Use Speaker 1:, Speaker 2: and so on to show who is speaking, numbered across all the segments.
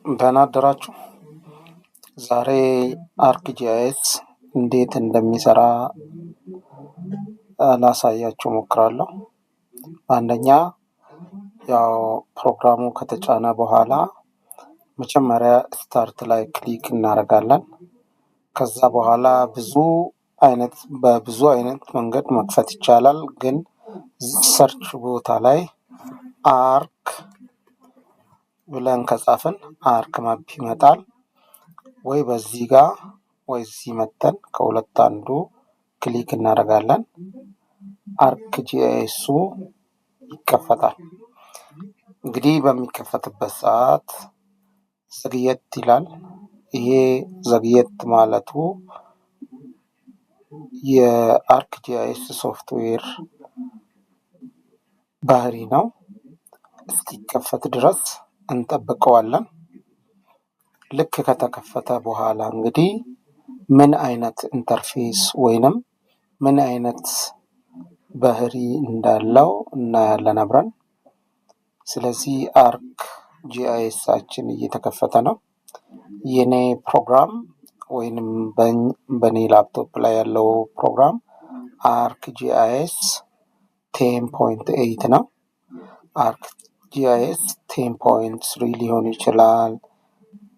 Speaker 1: ደህና አደራችሁ። ዛሬ አርክጂአይኤስ እንዴት እንደሚሰራ ላሳያችሁ እሞክራለሁ። አንደኛ ያው ፕሮግራሙ ከተጫነ በኋላ መጀመሪያ ስታርት ላይ ክሊክ እናደርጋለን። ከዛ በኋላ በብዙ አይነት መንገድ መክፈት ይቻላል። ግን ሰርች ቦታ ላይ አርክ ብለን ከጻፍን አርክ ማፕ ይመጣል። ወይ በዚህ ጋር ወይ እዚህ መተን ከሁለት አንዱ ክሊክ እናደርጋለን። አርክጂአይኤሱ ይከፈታል። እንግዲህ በሚከፈትበት ሰዓት ዘግየት ይላል። ይሄ ዘግየት ማለቱ የአርክጂአይኤስ ሶፍትዌር ባህሪ ነው። እስኪከፈት ድረስ እንጠብቀዋለን። ልክ ከተከፈተ በኋላ እንግዲህ ምን አይነት ኢንተርፌስ ወይንም ምን አይነት ባህሪ እንዳለው እናያለን አብረን። ስለዚህ አርክጂአይኤሳችን እየተከፈተ ነው። የኔ ፕሮግራም ወይንም በኔ ላፕቶፕ ላይ ያለው ፕሮግራም አርክጂአይኤስ 10.8 ነው። አርክጂአይኤስ 10.3 ሊሆን ይችላል፣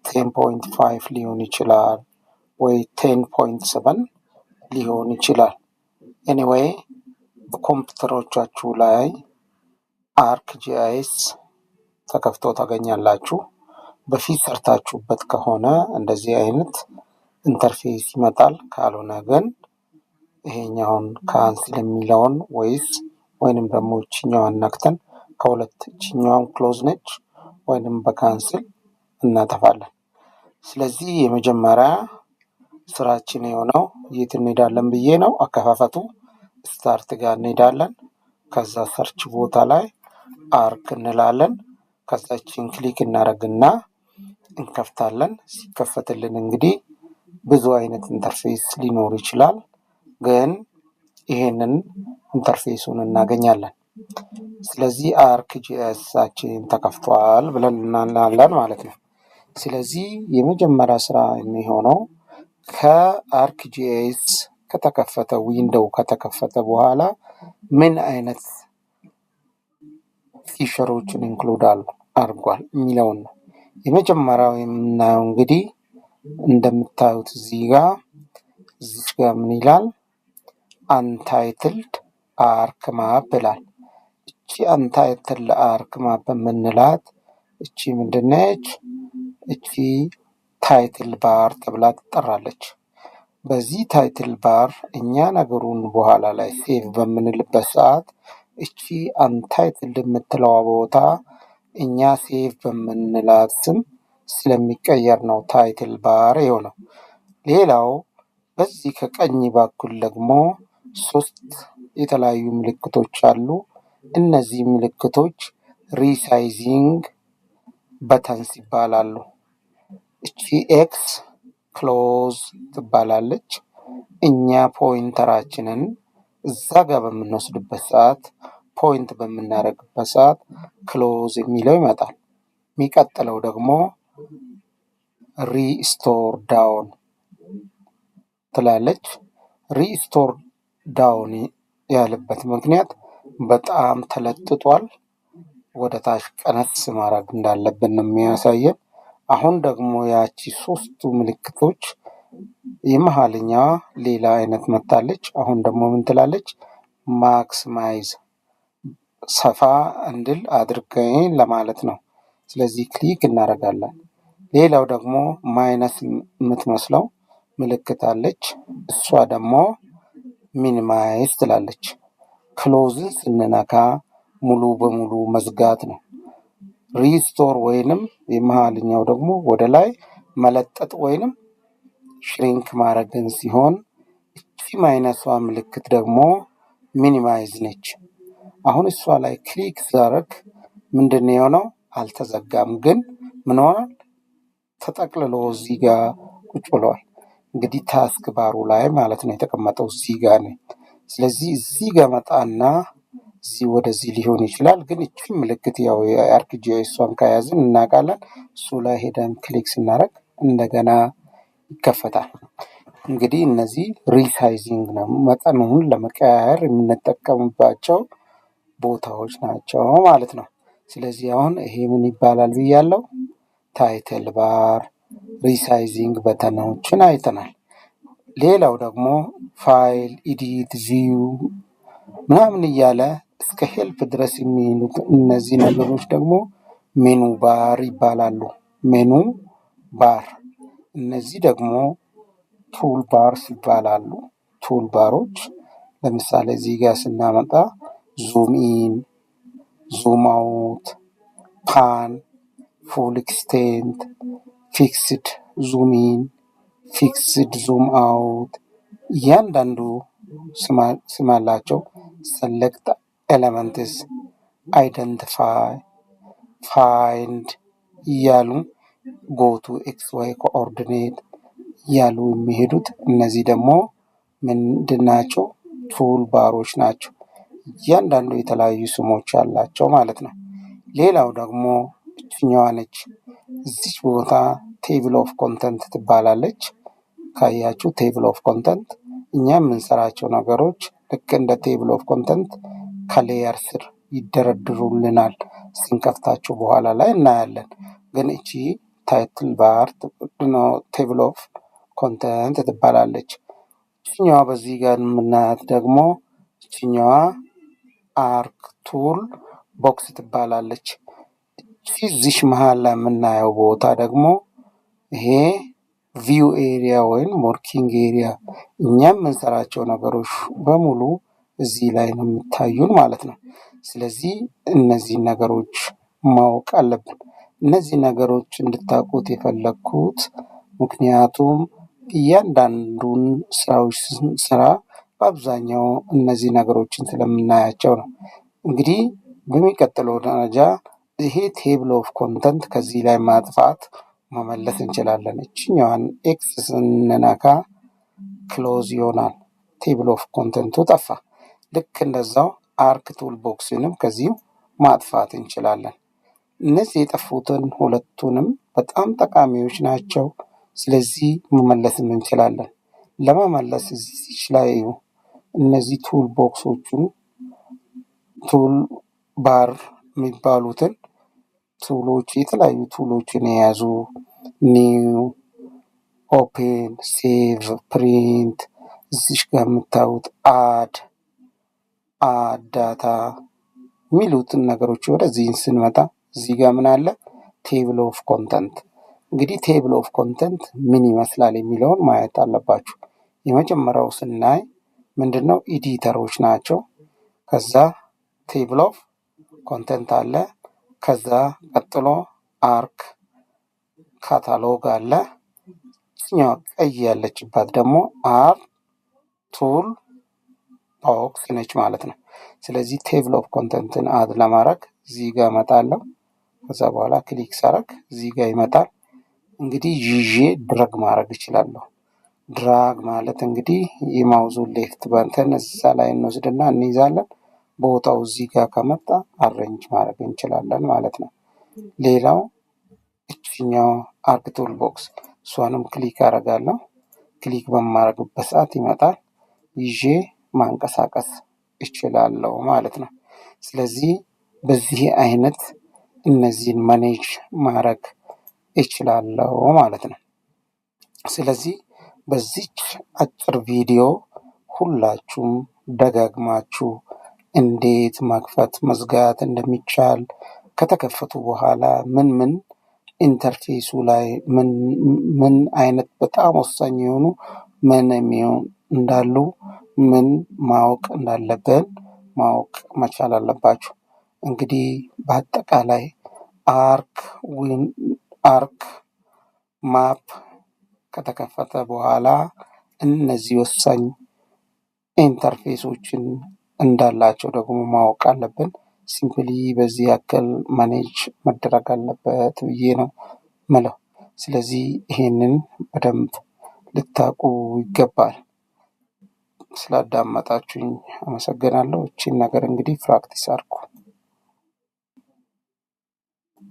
Speaker 1: 10.5 ሊሆን ይችላል፣ ወይ 10.7 ሊሆን ይችላል። ኤኒዌይ በኮምፒውተሮቻችሁ ላይ አርክጂአይኤስ ተከፍቶ ታገኛላችሁ። በፊት ሰርታችሁበት ከሆነ እንደዚህ አይነት ኢንተርፌስ ይመጣል። ካልሆነ ግን ይሄኛውን ካንስል የሚለውን ወይንም ደግሞ እችኛዋን ነክተን ከሁለት እችኛዋን ክሎዝ ነች ወይንም በካንስል እናጠፋለን። ስለዚህ የመጀመሪያ ስራችን የሆነው የት እንሄዳለን ብዬ ነው። አከፋፈቱ ስታርት ጋር እንሄዳለን። ከዛ ሰርች ቦታ ላይ አርክ እንላለን። ከዛችን ክሊክ እናደርግና እንከፍታለን። ሲከፈትልን እንግዲህ ብዙ አይነት ኢንተርፌስ ሊኖር ይችላል። ግን ይሄንን ኢንተርፌሱን እናገኛለን። ስለዚህ አርክጂአይኤሳችን ተከፍቷል ብለን እናለን ማለት ነው። ስለዚህ የመጀመሪያ ስራ የሚሆነው ከአርክጂአይኤስ ከተከፈተ ዊንዶው ከተከፈተ በኋላ ምን አይነት ፊቸሮችን ኢንክሉድ አድርጓል የሚለውን ነው። የመጀመሪያው የምናየው እንግዲህ እንደምታዩት እዚህ ጋር ምን ይላል? አንታይትልድ አርክ ማፕ ይላል። እቺ አንታይትልድ አርክ ማፕ የምንላት እቺ ምንድነች? እቺ ታይትል ባር ተብላ ትጠራለች። በዚህ ታይትል ባር እኛ ነገሩን በኋላ ላይ ሴቭ በምንልበት ሰዓት እቺ አንታይትልድ የምትለዋ ቦታ እኛ ሴቭ በምንላት ስም ስለሚቀየር ነው ታይትል ባር የሆነው። ሌላው በዚህ ከቀኝ በኩል ደግሞ 3 የተለያዩ ምልክቶች አሉ። እነዚህ ምልክቶች ሪሳይዚንግ በተንስ ይባላሉ። እቺ ኤክስ ክሎዝ ትባላለች። እኛ ፖይንተራችንን እዛ ጋር በምንወስድበት ሰዓት ፖይንት በምናደርግበት ሰዓት ክሎዝ የሚለው ይመጣል። የሚቀጥለው ደግሞ ሪስቶር ዳውን ትላለች። ሪስቶር ዳውን ያለበት ምክንያት በጣም ተለጥጧል። ወደ ታች ቀነስ ማድረግ እንዳለብን ነው የሚያሳየን። አሁን ደግሞ ያቺ 3ቱ ምልክቶች የመሀልኛዋ ሌላ አይነት መታለች። አሁን ደግሞ ምን ትላለች? ማክሲማይዝ ሰፋ እንድል አድርገኝ ለማለት ነው። ስለዚህ ክሊክ እናደርጋለን። ሌላው ደግሞ ማይነስ የምትመስለው ምልክት አለች። እሷ ደግሞ ሚኒማይዝ ትላለች። ክሎዝን ስንነካ ሙሉ በሙሉ መዝጋት ነው። ሪስቶር ወይንም የመሀልኛው ደግሞ ወደ ላይ መለጠጥ ወይንም ሽሪንክ ማድረግን ሲሆን እቺ ማይነሷ ምልክት ደግሞ ሚኒማይዝ ነች። አሁን እሷ ላይ ክሊክ ሳደርግ ምንድነው የሆነው? አልተዘጋም፣ ግን ምን ሆኗል? ተጠቅልሎ እዚህ ጋር ቁጭ ብሏል። እንግዲህ ታስክ ባሩ ላይ ማለት ነው የተቀመጠው እዚህ ጋር ነው። ስለዚህ እዚህ ጋር መጣና እዚህ ወደዚህ ሊሆን ይችላል። ግን እቺ ምልክት ያው የአርክጂኤሷን ከያዝን እናውቃለን። እሱ ላይ ሄደን ክሊክ ስናደርግ እንደገና ይከፈታል። እንግዲህ እነዚህ ሪሳይዚንግ ነው፣ መጠኑን ለመቀያየር የምንጠቀምባቸው ቦታዎች ናቸው ማለት ነው። ስለዚህ አሁን ይሄ ምን ይባላል ብያለው? ታይትል ባር፣ ሪሳይዚንግ በተኖችን አይተናል። ሌላው ደግሞ ፋይል፣ ኢዲት፣ ቪው ምናምን እያለ እስከ ሄልፕ ድረስ የሚሉት እነዚህ ነገሮች ደግሞ ሜኑ ባር ይባላሉ። ሜኑ ባር፣ እነዚህ ደግሞ ቱል ባርስ ይባላሉ። ቱል ባሮች ለምሳሌ እዚህ ጋር ስናመጣ ዙም ኢን፣ ዙም አውት፣ ፓን፣ ፉል ኤክስቴንት፣ ፊክስድ ዙም ኢን፣ ፊክስድ ዙም አውት እያንዳንዱ ስም አላቸው። ሰሌክት ኤለመንትስ፣ አይደንቲፋይ፣ ፋይንድ እያሉ ጎቱ ኤክስ ዋይ ኮኦርዲኔት እያሉ የሚሄዱት እነዚህ ደግሞ ምንድን ናቸው? ቱል ባሮች ናቸው። እያንዳንዱ የተለያዩ ስሞች አላቸው ማለት ነው። ሌላው ደግሞ እችኛዋ ነች። እዚች ቦታ ቴብል ኦፍ ኮንተንት ትባላለች። ካያችሁ ቴብል ኦፍ ኮንተንት እኛ የምንሰራቸው ነገሮች ልክ እንደ ቴብል ኦፍ ኮንተንት ከሌየር ስር ይደረድሩልናል። ስንከፍታቸው በኋላ ላይ እናያለን። ግን እቺ ታይትል ባር ቴብል ኦፍ ኮንተንት ትባላለች። እችኛዋ በዚህ ጋር የምናያት ደግሞ እችኛዋ አርክ ቱል ቦክስ ትባላለች። እዚሽ መሀል ላይ የምናየው ቦታ ደግሞ ይሄ ቪው ኤሪያ ወይም ወርኪንግ ኤሪያ፣ እኛም የምንሰራቸው ነገሮች በሙሉ እዚህ ላይ ነው የሚታዩን ማለት ነው። ስለዚህ እነዚህ ነገሮች ማወቅ አለብን። እነዚህ ነገሮች እንድታውቁት የፈለግኩት ምክንያቱም እያንዳንዱን ስራዎች ስንሰራ በአብዛኛው እነዚህ ነገሮችን ስለምናያቸው ነው። እንግዲህ በሚቀጥለው ደረጃ ይሄ ቴብል ኦፍ ኮንተንት ከዚህ ላይ ማጥፋት መመለስ እንችላለን። እችኛዋን ኤክስ ስንነካ ክሎዝ ይሆናል፣ ቴብል ኦፍ ኮንተንቱ ጠፋ። ልክ እንደዛው አርክ ቱል ቦክስንም ከዚሁ ማጥፋት እንችላለን። እነዚህ የጠፉትን ሁለቱንም በጣም ጠቃሚዎች ናቸው። ስለዚህ መመለስም እንችላለን። ለመመለስ እዚች ላይ እነዚህ ቱል ቦክሶቹን ቱል ባር የሚባሉትን ቱሎች የተለያዩ ቱሎችን የያዙ ኒው፣ ኦፔን፣ ሴቭ፣ ፕሪንት፣ እዚሽ ጋር የምታዩት አድ ዳታ የሚሉትን ነገሮች ወደዚህ ስንመጣ እዚህ ጋር ምን አለ? ቴብል ኦፍ ኮንተንት። እንግዲህ ቴብል ኦፍ ኮንተንት ምን ይመስላል የሚለውን ማየት አለባችሁ። የመጀመሪያው ስናይ ምንድነው? ኢዲተሮች ናቸው። ከዛ ቴብል ኦፍ ኮንተንት አለ። ከዛ ቀጥሎ አርክ ካታሎግ አለ። እኛው ቀይ ያለችባት ደግሞ አር ቱል ቦክስ ነች ማለት ነው። ስለዚህ ቴብል ኦፍ ኮንተንትን አድ ለማድረግ እዚህ ጋር እመጣለሁ። ከዛ በኋላ ክሊክ ሳረግ እዚህ ጋር ይመጣል። እንግዲህ ይዤ ድራግ ማድረግ እችላለሁ። ድራግ ማለት እንግዲህ የማውዙን ሌፍት በተን እዛ ላይ እንወስድና እንይዛለን። ቦታው እዚህ ጋር ከመጣ አሬንጅ ማድረግ እንችላለን ማለት ነው። ሌላው እችኛው አርክ ቱል ቦክስ፣ እሷንም ክሊክ አደርጋለሁ። ክሊክ በማድረግበት ሰዓት ይመጣል። ይዤ ማንቀሳቀስ እችላለሁ ማለት ነው። ስለዚህ በዚህ አይነት እነዚህን ማኔጅ ማድረግ እችላለሁ ማለት ነው። ስለዚህ በዚች አጭር ቪዲዮ ሁላችሁም ደጋግማችሁ እንዴት መክፈት መዝጋት እንደሚቻል፣ ከተከፈቱ በኋላ ምን ኢንተርፌሱ ላይ ምን አይነት በጣም ወሳኝ የሆኑ ምን እንዳሉ ምን ማወቅ እንዳለብን ማወቅ መቻል አለባችሁ። እንግዲህ በአጠቃላይ አርክ ማፕ ከተከፈተ በኋላ እነዚህ ወሳኝ ኢንተርፌሶችን እንዳላቸው ደግሞ ማወቅ አለብን። ሲምፕሊ በዚህ ያክል ማኔጅ መደረግ አለበት ብዬ ነው ምለው። ስለዚህ ይሄንን በደንብ ልታውቁ ይገባል። ስላዳመጣችሁኝ አመሰግናለሁ። እቺን ነገር እንግዲህ ፕራክቲስ አድርጉ።